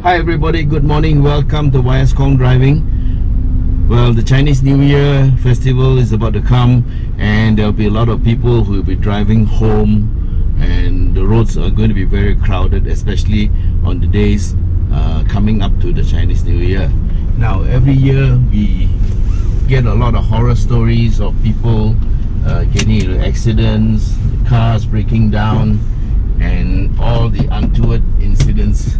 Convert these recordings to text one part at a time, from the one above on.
Hi everybody, good morning. Welcome to YSCom Driving. Well, the Chinese New Year festival is about to come, and there'll be a lot of people who will be driving home, and the roads are going to be very crowded, especially on the days coming up to the Chinese New Year. Now, every year we get a lot of horror stories of people getting into accidents, cars breaking down, and all the untoward incidents.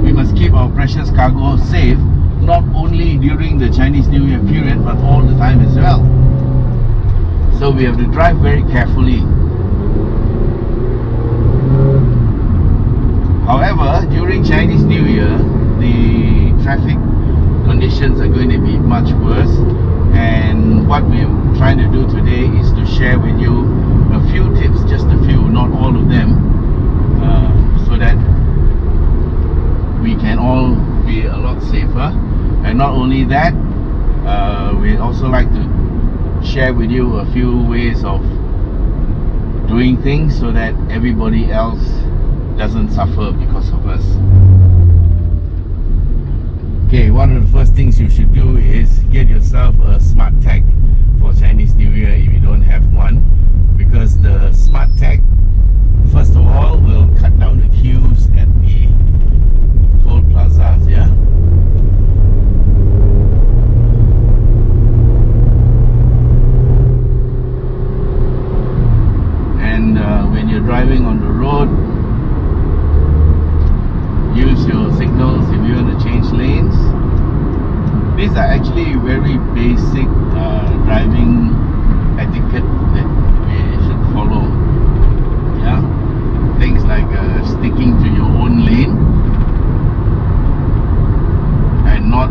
We must keep our precious cargo safe, not only during the Chinese New Year period, but all the time as well. So we have to drive very carefully. However, during Chinese New Year, the traffic conditions are going to be much worse, and what we're trying to do today is to share with you a few tips, just a few, not all of them, so that we can all be a lot safer. And not only that, we also like to share with you a few ways of doing things so that everybody else doesn't suffer because of us. Okay, one of the first things you should do is get yourself a smart tag for Chinese New Year if you don't have one, because the smart tag, first of all, will cut down the queues at the toll plazas, yeah? And when you're driving on the road, use your signals if you want to change lanes. These are actually very basic driving etiquette that we should follow. Yeah, things like sticking to your own lane and not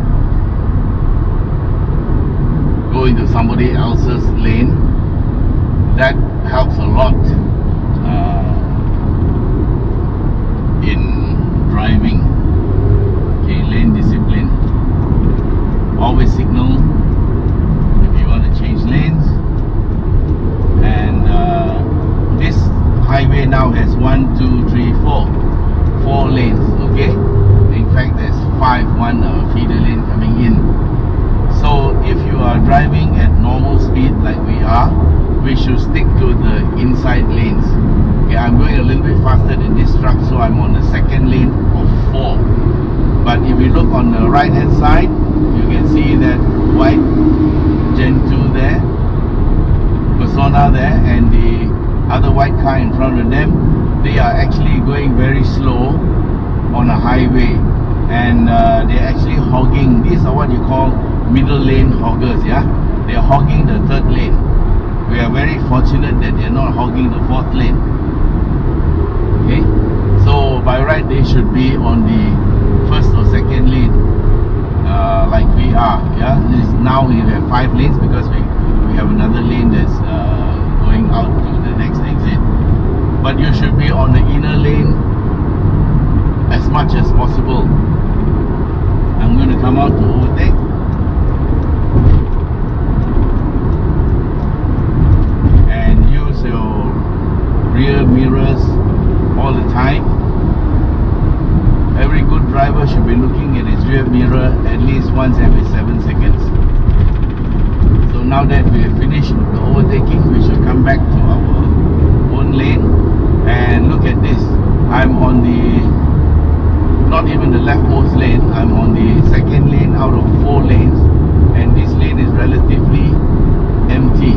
go into somebody else's lane. That helps a lot in driving. Okay, lane discipline. Always signal if you want to change lanes. And this highway now has 1, 2, 3, 4 lanes. Okay, in fact there's 1 feeder lane coming in. So if you are driving at normal speed like we are, we should stick to the inside lanes. Okay, I'm going a little bit faster than this truck, so I'm on the second lane of 4. But if you look on the right hand side, you can see that white Gen 2 there, Persona there, and the other white car in front of them. They are actually going very slow on a highway, and they're actually hogging. These are what you call middle lane hoggers, yeah? They're hogging the 3rd lane. We are very fortunate that they're not hogging the 4th lane. Okay, so by right they should be on the 1st or 2nd lane, like we are. Yeah, now we have 5 lanes because we have another lane that's going out to the next exit. But you should be on the inner lane as much as possible. I'm going to come out to overtake. And use your rear mirrors all the time. Every good driver should be looking at his rear mirror at least once every 7 seconds. So now that we have finished the overtaking, we should come back to our own lane. And look at this, I'm on the, not even the leftmost lane, I'm on the 2nd lane out of 4 lanes, and this lane is relatively empty.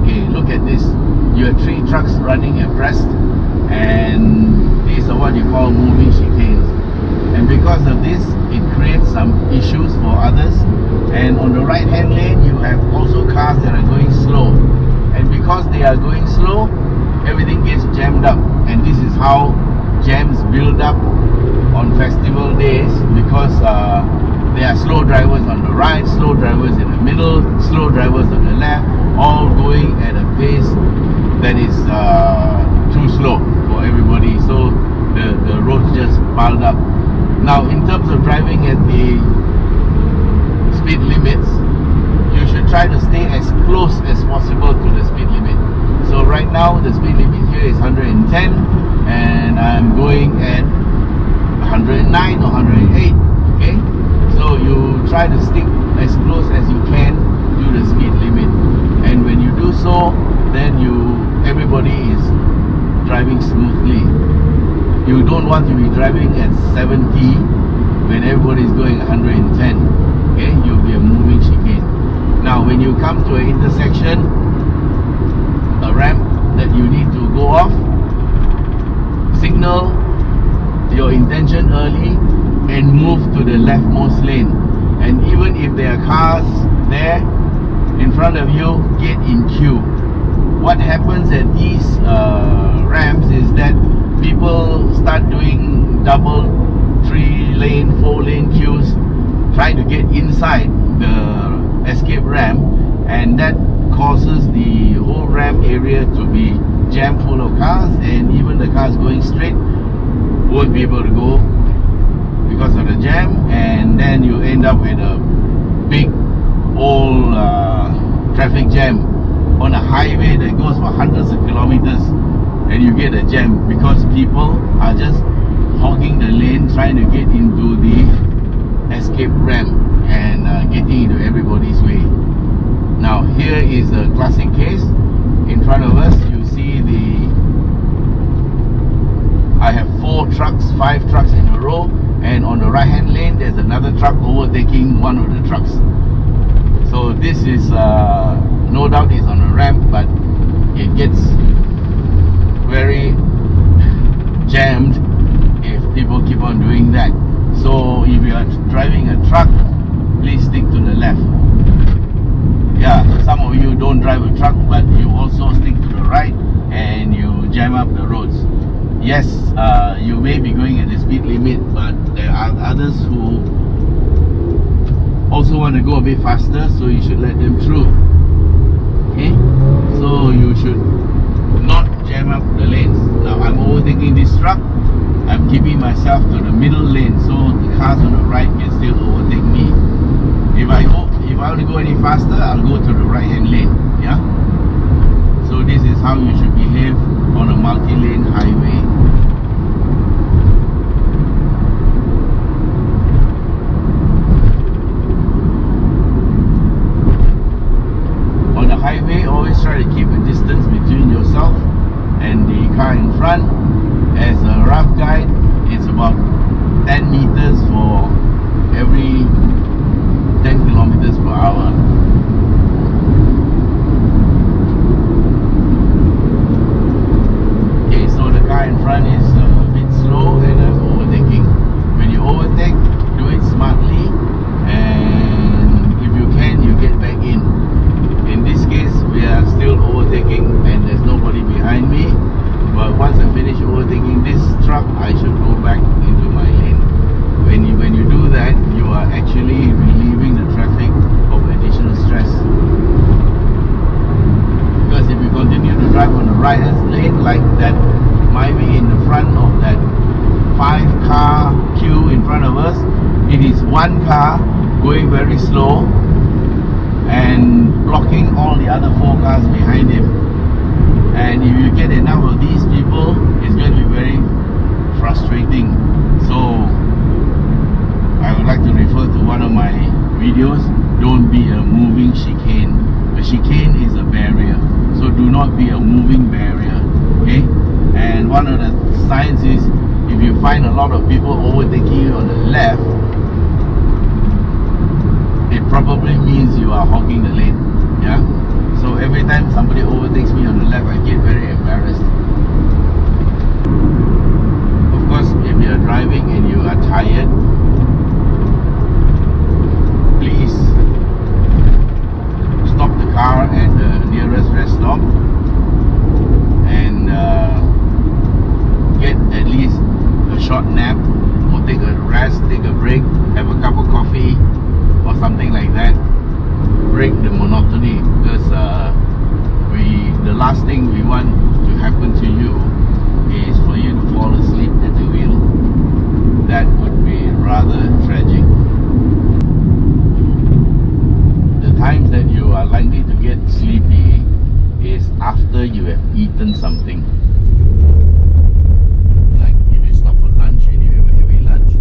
Okay, look at this, you have 3 trucks running abreast, and these are what you call moving chicanes. And because of this, it creates some issues for others. And on the right hand lane, you have also cars that are going slow, and because they are going slow, everything gets jammed up. And this is how jams build up on festival days, because there are slow drivers on the right, slow drivers in the middle, slow drivers on the left, all going at a pace that is too slow for everybody. So the roads just piled up. Now, in terms of driving at the speed limits, you should try to stay as close close as possible to the speed limit. So right now the speed limit here is 110 and I'm going at 109 or 108. Okay, so you try to stick as close as you can to the speed limit, and when you do so, then everybody is driving smoothly. You don't want to be driving at 70 when everybody is going 110. Okay, you'll be a moving chicane. Now when you come to an intersection, a ramp that you need to go off, signal your intention early and move to the leftmost lane. And even if there are cars there in front of you, get in queue. What happens at these ramps is that people start doing double, 3-lane, 4-lane queues, trying to get inside the escape ramp, and that causes the whole ramp area to be jammed full of cars, and even the cars going straight won't be able to go because of the jam, and then you end up with a big old traffic jam on a highway that goes for hundreds of kilometers, and you get a jam because people are just hogging the lane trying to get into the escape ramp and getting into everybody's way. Now here is a classic case. In front of us you see I have 4 trucks, 5 trucks in a row, and on the right hand lane there's another truck overtaking one of the trucks. So this is no doubt is on a ramp, but it gets very jammed if people keep on doing that. So if you are driving a truck, please stick to the left. Yeah, some of you don't drive a truck, but you also stick to the right and you jam up the roads. Yes, you may be going at the speed limit, but there are others who also want to go a bit faster, so you should let them through. Okay, so you should not jam up the lanes. Now I'm overtaking this truck, I'm keeping myself to the middle lane so the cars on the right can still overtake me. If I want to go any faster, I'll go to the right hand lane. Yeah, so this is how you should behave on a multi-lane highway. On the highway, always try to keep a distance between yourself and the car in front. As a rough guide, it's about 10 meters for every 10 kilometers per hour. Okay, so the car in front is a bit slow and I'm overtaking. When you overtake, do it smartly, and if you can, you get back in. In this case, we are still overtaking and there's nobody behind me. But once I finish overtaking this truck, I should go back into my lane. When you do that, you are actually relieving the traffic of additional stress. Because if you continue to drive on the right hand lane like that, might be in the front of that 5-car queue in front of us, it is one car going very slow and blocking all the other 4 cars behind him. And if you get enough of these people, it's going to be very frustrating. So I would like to refer to one of my videos. Don't be a moving chicane. A chicane is a barrier, so do not be a moving barrier. Okay, and one of the signs is if you find a lot of people overtaking you on the left, it probably means you are hogging the lane. Yeah, so every time somebody overtakes me on the left, I get very embarrassed. Of course, if you are driving and you are tired, please stop the car at the nearest rest stop and get at least a short nap, or take a rest, take a break, have a cup of coffee or something like that. Break the monotony, because the last thing we want to happen to you is for you to fall asleep at the wheel. That would be something. Like if you stop for lunch and you have a heavy lunch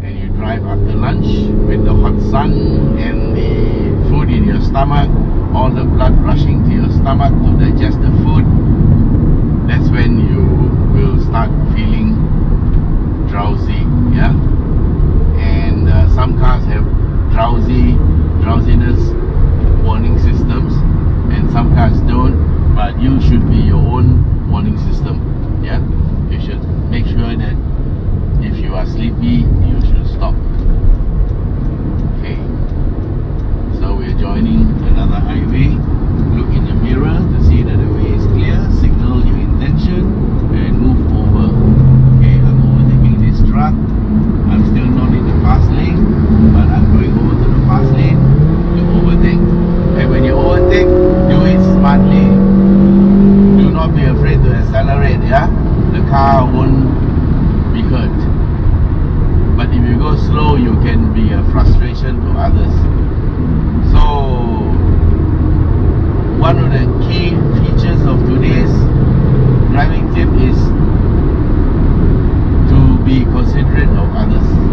and you drive after lunch with the hot sun and the food in your stomach, all the blood rushing to your stomach to digest the food, that's when you will start feeling drowsy. Yeah, and some cars have drowsiness warning systems and some cars don't, but you should be your own warning system. Yeah, you should make sure that if you are sleepy you should stop. Okay, so we're joining another highway. Look in the mirror to see that the way is clear, signal your intention and move over. Okay, I'm overtaking this truck. I'm still not in the fast lane, but I'm going over to the fast lane to overtake. And when you overtake, do it smartly. Do not be afraid to accelerate, yeah? The car won't be hurt. But if you go slow, you can be a frustration to others. So, one of the key features of today's driving tip is to be considerate of others.